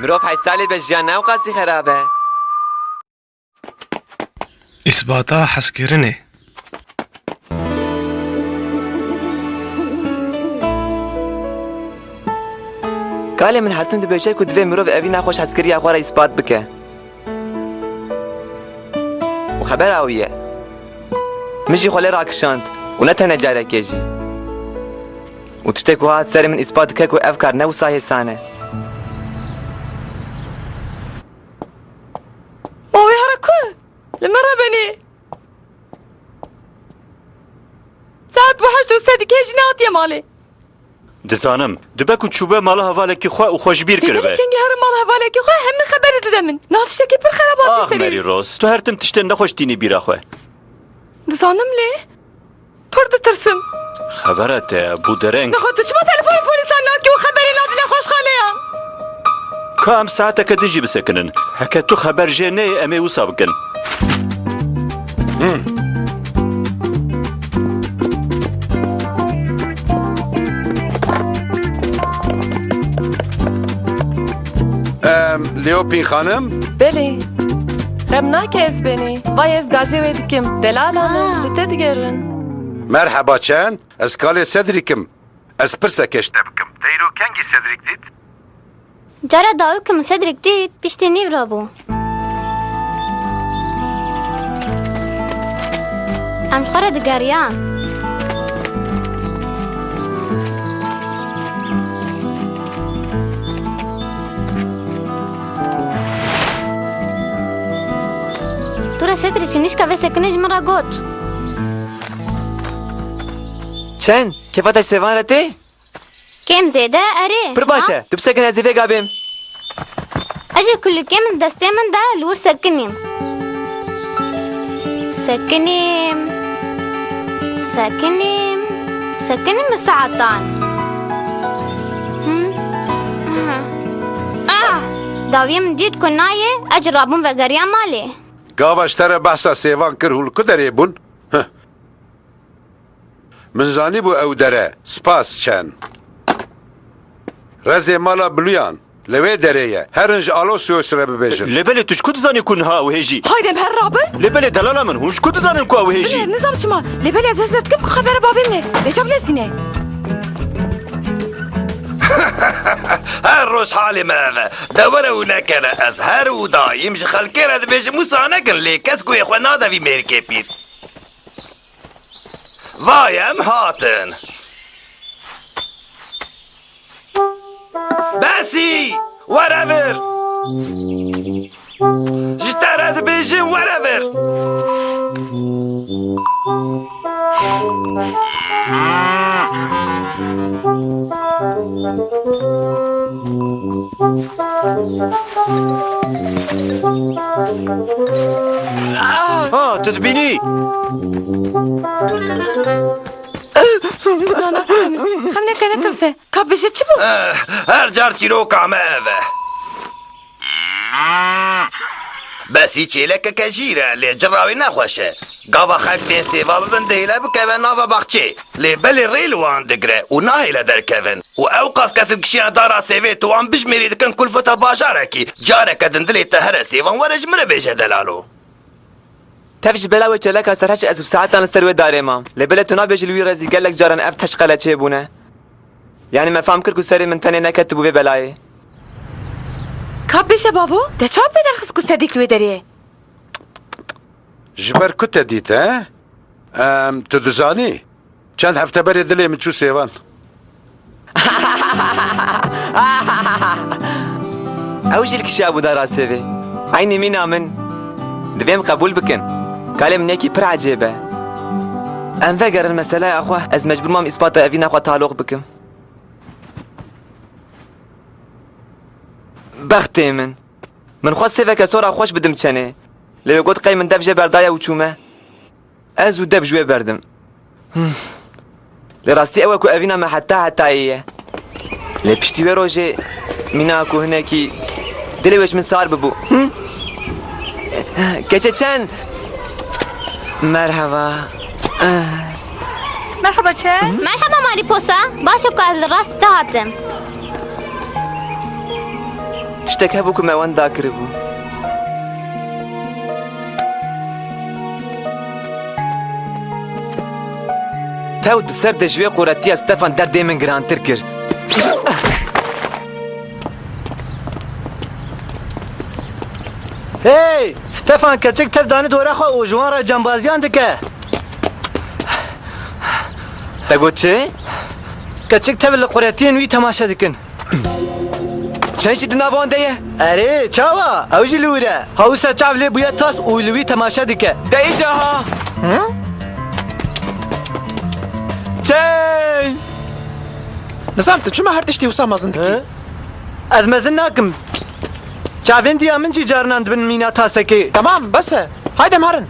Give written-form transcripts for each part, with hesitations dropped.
مروف حي سالي بجيان ناو قاسي خرابه إثباتا حسكرني قال من حتى دبيشي كنت في مروف أبي ناخوش عسكري أخوارا إثبات بك وخبر عوية مجي خولي راكشانت ونتهنى جارك يجي وتشتكوا هاد ساري من إثبات كاكو أفكار نو صاحي سانة ماوي هركو لمرة بني ساعت بحشت وسادك هيجي ناطية مالي دزانم دبکو چوبه مال هوالکی خو او خوشبیر کرده دبی کنگی هر مال هوالکی خو هم خبر دادمن ناتشتکی پر خرابات سری مری روز تو هر تم تشتن نخوش دینی بیرا خو دزانم لی پر دترسم خبرت بو درنگ نخواد تو چما تلفون پلیسان ناکی و خبری نادی نخوش خالیان کام ساعتك دجي بسكنن هكا تو خبر جيني امي وسابقن لیوپین خانم بله رمناک از بینی وای از گازی ویدکم دلالانه دته دیگرن مرحبا چن از کال صدریکم از پرسه کشته بکم دیرو کنگی صدریک دید جارا داوكم صدرك ديت بيشتي نيفرابو ام خرد قريان ترى صدرك نشكا بسكنج مرة قوت چن كيف سيفانتي كم زيادة أري پر باشه تو بسكن هزيفي قابم أجل كل كم دستي من ده لور سكنيم سكنيم سكنيم سكنيم الساعتان داويم ديد كناية أجل رابون وغريا مالي گاواش تره بحثا سیوان کرهول کدره بون من زانی بو او دره سپاس چن رزي مالا بلويان لوي دريه هرنج الو سوسره ببيجن لبل تو شكو زاني كون ها وهيجي هايدم هر رابر لبل دلالا من هوش كو زانن كو وهيجي نظام چما لبل از هزرت كم خبر بابمنه دجاب لسينه هر روز حالي ماذا دورة ونكنا أزهر ودايم شخل كيرد بيش موسانكن لي كسكو يخوانا دا في ميركي بيت وايم هاتن باسي whatever جترد بيجن whatever تدبيني خلنا كانت ترسه كابجة چبو هر جار چیروک عماذا بسی چیلک کجیره لی جراوی نخوشه گاوا خلقتین سیوا ببنده هیلا بکوین ناوا بخچه لی بلی ریلوان دگره و ناهیلا در کوین و او قاس کسب کشیان دارا سیوی تو هم بجمیری دکن کلفتا باجارکی جارک دندلی تهر سیوان ورج مره بیشه دلالو تبش بلاوي تشلك سرحش از بساعتان استروي داريما لبلتنا بيجلوي رزي قال لك جارن افتش قلا تشيبونه يعني ما فهم كركو سري من تاني نكتبوا في بلاي كابجة بابو ده چاب بدل خسكو صديق لوي دريه جبر كنت ديت ها تدزاني چند هفته بری دلی من چو سیوان اوجي لك شابو دارا سيفي عيني مينا من دبيم قبول بكن قال منيكي پر عجيبه ام فقر المسألة يا اخوه از مجبور مام اثبات افين اخوه تعلق بكم بختي من خواست سيفك سورا خوش بدم چنه لو قلت قاي من دفجه بردايا وچومه ازو دف جوه بردم لراستي اوكو افينا ما حتى ايه لبشتي وروجي ميناكو هناكي دلوش من صار ببو كتشان مرحبا مرحبا چه؟ مرحبا ماري بوسا باشو قال راست تهاتم تشتك هبوك ما وان ذاكر بو تاوت سر دجوي قراتي ستefan دردي من جران تركر هی ستefan کچک تف دانی دوره خو او جوان را جنبازیان دکه تقول چه؟ کچک تف لقراتین وی تماشا دکن چند شي دنافون ديه؟ اره چاوا اوجی لوره هاوسا چاو لی بویا تاس او لوی تماشا دکه دایی جاها چه؟ نظام تو چما هر تشتی وسام مازن دکی از مزن ناکم چاوین دیا من جی جارنان دبن مینا تاسکی تمام بس هایده مهرن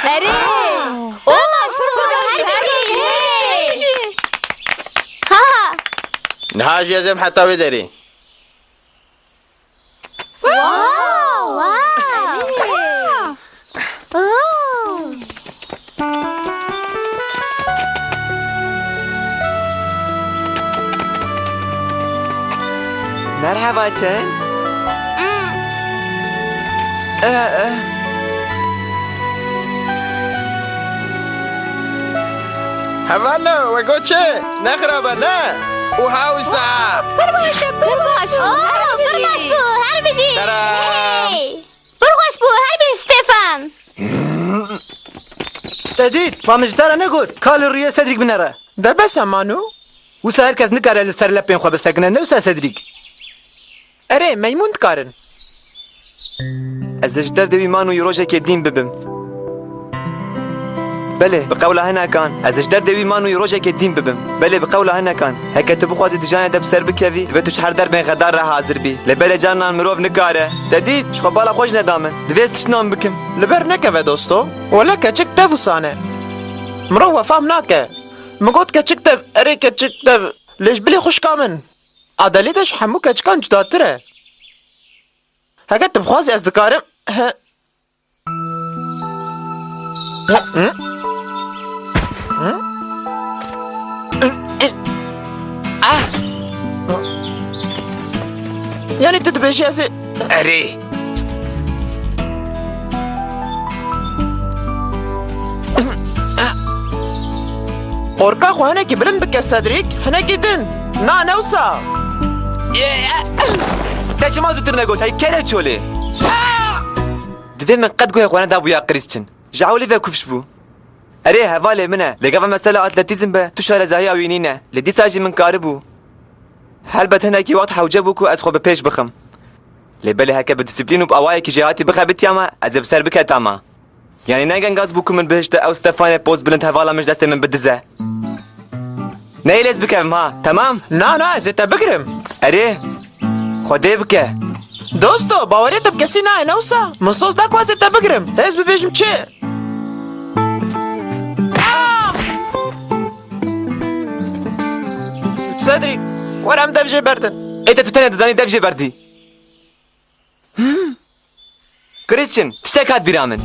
اره اوه ها نهاج يزم حتى ودري واو واو مرحبا چن؟ هفانا وقوتشي نخرب نه وهاوسا برخوش بو هر بجی برخوش بو هر بجی ستefan تدید پامجدارا نگود کال روی صدریک بنره ده بس مانو وسا هرکس نکاره لسر لپین خواه بستکنه نوسا صدریک اره میمون کارن از اجدر دوی مانو یروجه که دین ببم بله بقوله هنا كان از اجدر دوی مانو یروجه که دین ببم بله بقوله هنا كان هکه تو بخوازی دجانه دب سر بکوی و تو شهر در بین غدار را حاضر بی لبله جانان مروف نکاره تدید شخو بالا خوش ندامن دویست تشنام بکم لبر نکوه دوستو ولا کچک تف وسانه مرو وفام ناکه مگود کچک تف اره کچک تف لیش بلی خوش کامن عدلیدش همو کچکان جداتره هکه تبخوازی از دکارم یعنی تو دبیشی از اري قرقا خو هنکی بلند بکه صدریک هنکی دن نا نوسا تا چه ما زودتر نگود های کره چوله دوی من قد گوه خوانه دا بویا قریسچن جعولی و کفش بو اره هواله منه لقا مسألة اتلتیزم به تو شهر زاهی اوینینه لدی ساجی من کاره بو هلبت هنکی وقت حوجه بو که از خو به پیش بخم لبلی هکه به دیسیپلین و بأوایی که جهاتی بخه بتیاما از بسر بکتاما یعنی نگن گاز بو که من بهشته او ستفانه پوز بلند هوالا مش دست من بدزه نیلیز بکم ها تمام؟ نا ازتا بگرم اره خوده بکه دوستو باوری تب کسی نه نوسا من صوص داکو ازتا بگرم هز ببیجم چه صدری ورم دبجه بردن ایتا تو تنه دزانی دبجه بردی کریسچن تشتاکات بیرامن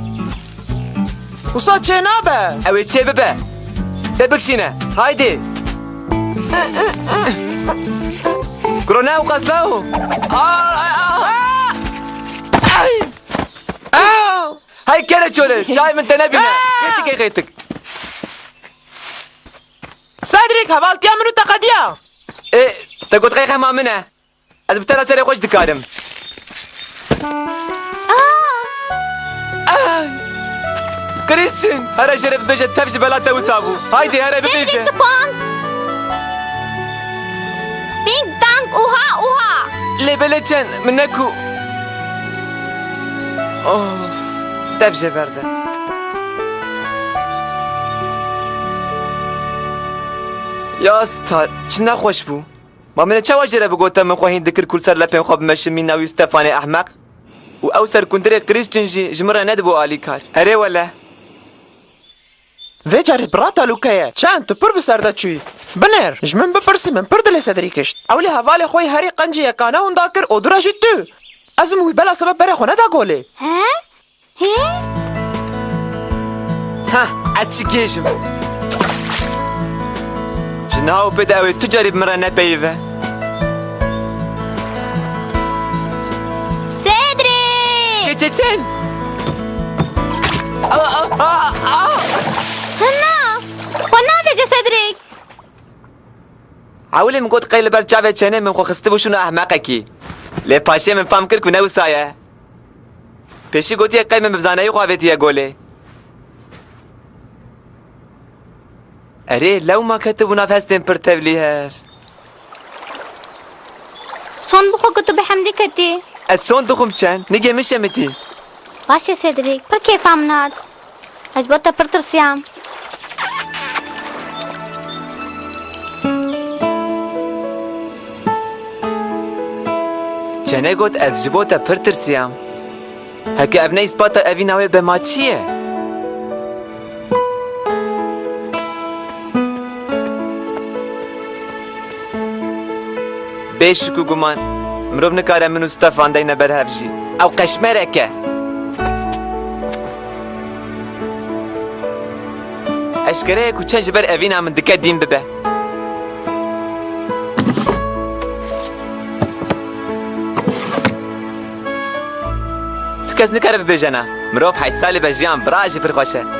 وصا چه نابه اوی چه ببه دبکشینه هایدی کرونا و قصلاو هاي كره چوله چای من تنبینه غیتک غیتک صدریک حوالتیا منو تقدیا اه تقول غیخه ما منه از بتر سری خوش دکارم كريستيان هرا شرب بيجة تفش بلا توسابو هايدي هرا ببيجة بينك دانك اوها لي بلتشن منكو اوف تفجة باردة يا ستار چنا خوش بو ما من چه واجره بگوتا من خواهین دکر کل سر لپین خواب مشم من ناوی ستفاني احمق و او سر كندري كريستيان جي جمرة ندبو آلي كار هره ولا وی جاری براتا لوکه چند تو پر بسرده چوی بنر جمن بپرسی من پر دل صدری کشت اولی حوال خوی هری قنجی یکانه اون داکر او درشی تو از موی بلا سبب بره خونه دا گوله ها؟ ها؟ ها از چی کشم جناو بداوی تو جریب مرا نپیوه سيدريك چه چن هنا قلنا في سيدريك عولي من قد قيل برچاوه چنه من خو خسته بوشونو احمقه کی لی پاشه من فهم کرد که نو سایه پیشی گوتی قیم من بزانه خواهیتی یا گوله اره لو ما كتبوا نفستين برتبلي هاف صون بخو كتب حمدي كتي السون دخم كان نجي مشمتي باشا سيدريك پر كيف عمنات اجبطة پر ترسيام كان قلت از جبوتا برترسيام هكا ابني سباتا ابي ناوي بماتشيه بيشكو گمان مروف نکاره منو ستفان دای نبر هفجی او قشمرکه اشکره کو چنج بر اوینا من دکه دین ببه تو کس نکاره ببه جنا مروف 8 سالی بجیان براجی پر خوشه